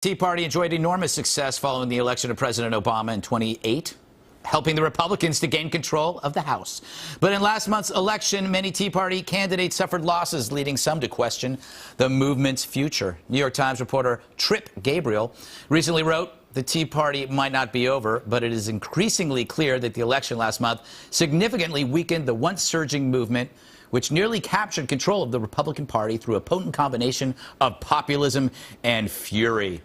Tea Party enjoyed enormous success following the election of President Obama in 2008, helping the Republicans to gain control of the House. But in last month's election, many Tea Party candidates suffered losses, leading some to question the movement's future. New York Times reporter Trip Gabriel recently wrote, "The Tea Party might not be over, but it is increasingly clear that the election last month significantly weakened the once surging movement, which nearly captured control of the Republican Party through a potent combination of populism and fury."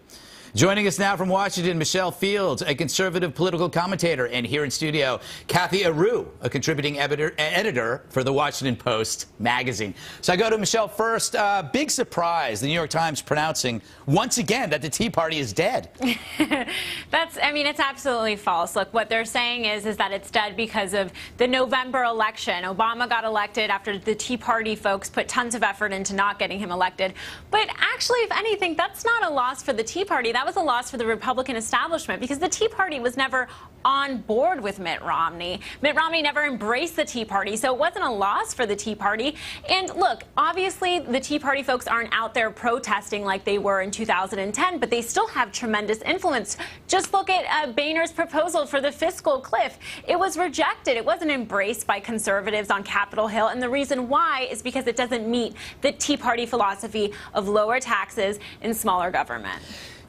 Joining us now from Washington, Michelle Fields, a conservative political commentator, and here in studio, Cathy Areu, a contributing editor for the Washington Post magazine. So I go to Michelle first. Big surprise, the New York Times pronouncing once again that the Tea Party is dead. It's absolutely false. Look, what they're saying is that it's dead because of the November election. Obama got elected after the Tea Party folks put tons of effort into not getting him elected. But actually, if anything, that's not a loss for the Tea Party. That was a loss for the Republican establishment because the Tea Party was never on board with Mitt Romney. Mitt Romney never embraced the Tea Party, so it wasn't a loss for the Tea Party. And look, obviously the Tea Party folks aren't out there protesting like they were in 2010, but they still have tremendous influence. Just look at Boehner's proposal for the fiscal cliff. It was rejected. It wasn't embraced by conservatives on Capitol Hill, and the reason why is because it doesn't meet the Tea Party philosophy of lower taxes and smaller government.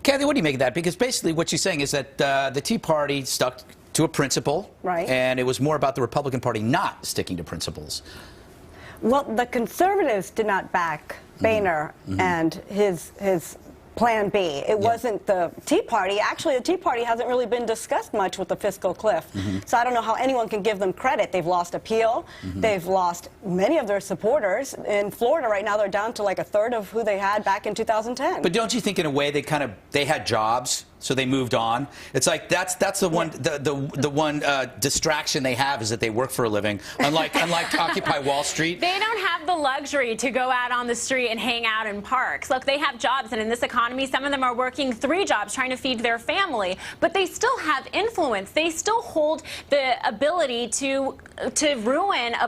Cathy, what do you make of that? Because basically what she's saying is that the Tea Party stuck to a principle, right, and it was more about the Republican Party not sticking to principles. Well, the conservatives did not back Boehner and his Plan B. It wasn't the Tea Party. Actually, the Tea Party hasn't really been discussed much with the fiscal cliff. So I don't know how anyone can give them credit. They've lost appeal. They've lost many of their supporters. In Florida right now, they're down to like a third of who they had back in 2010. But don't you think in a way they had jobs, so they moved on? It's like that's the one the one distraction they have is that they work for a living. Unlike Occupy Wall Street. They don't have the luxury to go out on the street and hang out in parks. Look, they have jobs, and in this economy, some of them are working 3 jobs trying to feed their family. But they still have influence. They still hold the ability to ruin a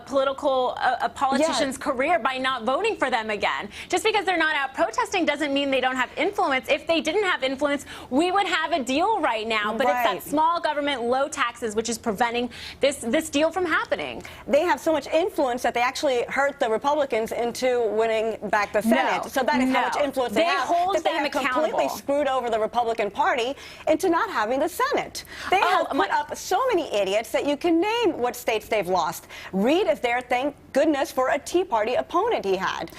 politician's career by not voting for them again. Just because they're not out protesting doesn't mean they don't have influence. If they didn't have influence, we would have a deal right now. But it's that small government, low taxes, which is preventing this deal from happening. They have so much influence that they actually hurt the Republicans into winning back the Senate. So that is how much influence they have. Hold them accountable. Completely screwed over the Republican Party into not having the Senate. They have put up so many idiots that you can name what states they've lost. Reid is there, thank goodness, for a Tea Party opponent he had.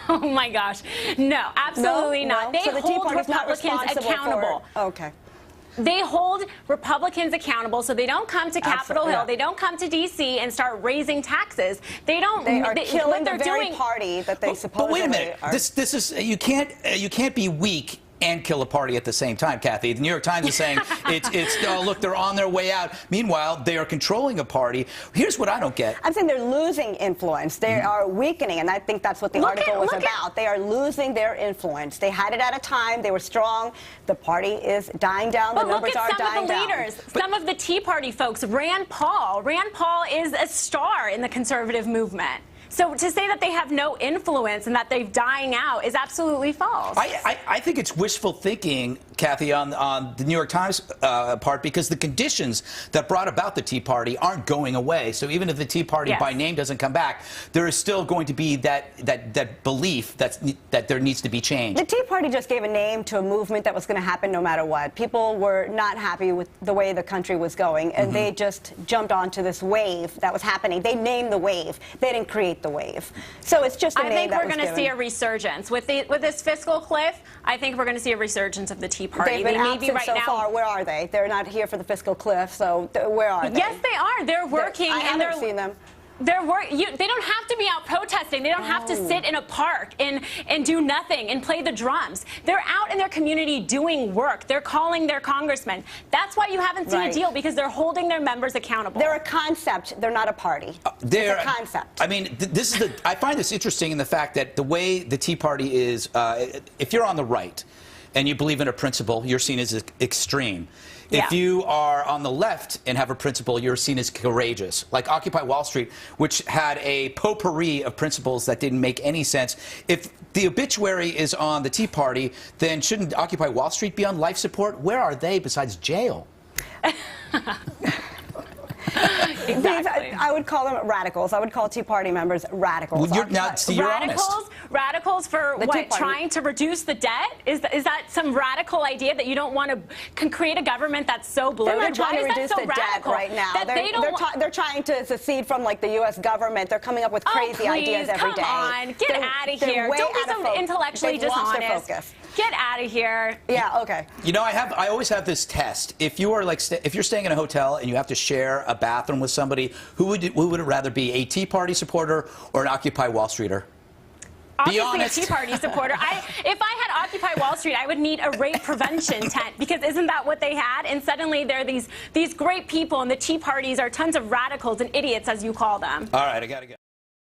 Oh my gosh. No, absolutely not. They so the hold Republicans accountable. Okay. They hold Republicans accountable so they don't come to Capitol Hill, they don't come to D.C. and start raising taxes. They don't. They are killing the very party that they supposedly But wait a minute. This is you can't be weak and kill a party at the same time, Cathy. The New York Times is saying oh, look, they're on their way out. Meanwhile, they are controlling a party. Here's what I don't get. I'm saying they're losing influence. They are weakening, and I think that's what the article was about. They are losing their influence. They had it at a time. They were strong. The party is dying down. The numbers are dying down. But look at some of the leaders. Some of the Tea Party folks. Rand Paul. Rand Paul is a star in the conservative movement. So to say that they have no influence and that they're dying out is absolutely false. I think it's wishful thinking, Cathy, on the New York Times part, because the conditions that brought about the Tea Party aren't going away. So even if the Tea Party by name doesn't come back, there is still going to be that belief that there needs to be change. The Tea Party just gave a name to a movement that was going to happen no matter what. People were not happy with the way the country was going, and they just jumped onto this wave that was happening. They named the wave. They didn't create the wave. So it's just a name that was given. I think we're going to see a resurgence. With this fiscal cliff, I think we're going to see a resurgence of the Tea Party. They've been absent so far. Where are they? They're not here for the fiscal cliff, so where are they? Yes, they are. They're working. I haven't seen them. They don't have to be out protesting. They don't have to sit in a park and do nothing and play the drums. They're out in their community doing work. They're calling their congressmen. That's why you haven't seen a deal, because they're holding their members accountable. They're a concept. They're not a party. They're a concept. I mean, I find this interesting in the fact that the way the Tea Party is, if you're on the right, and you believe in a principle, you're seen as extreme. If Yeah. you are on the left and have a principle, you're seen as courageous. Like Occupy Wall Street, which had a potpourri of principles that didn't make any sense. If the obituary is on the Tea Party, then shouldn't Occupy Wall Street be on life support? Where are they besides jail? Exactly. I would call them radicals. I would call Tea Party members radicals. Well, you're honest. Radicals for The Tea what? Party. Trying to reduce the debt? Is that some radical idea that you don't want to create a government that's so bloated? They're not trying Why to is reduce that so the debt radical? right now. That They're trying to secede from like the U.S. government. They're coming up with crazy ideas every day. Come on, get out of here. Don't be so intellectually They've lost their dishonest. focus. Get out of here. Yeah, okay. You know, I always have this test. If you are like, if you're staying in a hotel and you have to share a bathroom with somebody, who would it rather be, a Tea Party supporter or an Occupy Wall Streeter? Be Obviously honest. a Tea Party supporter. If I had Occupy Wall Street, I would need a rape prevention tent, because isn't that what they had? And suddenly there are these great people, and the Tea Parties are tons of radicals and idiots, as you call them. All right, I gotta go.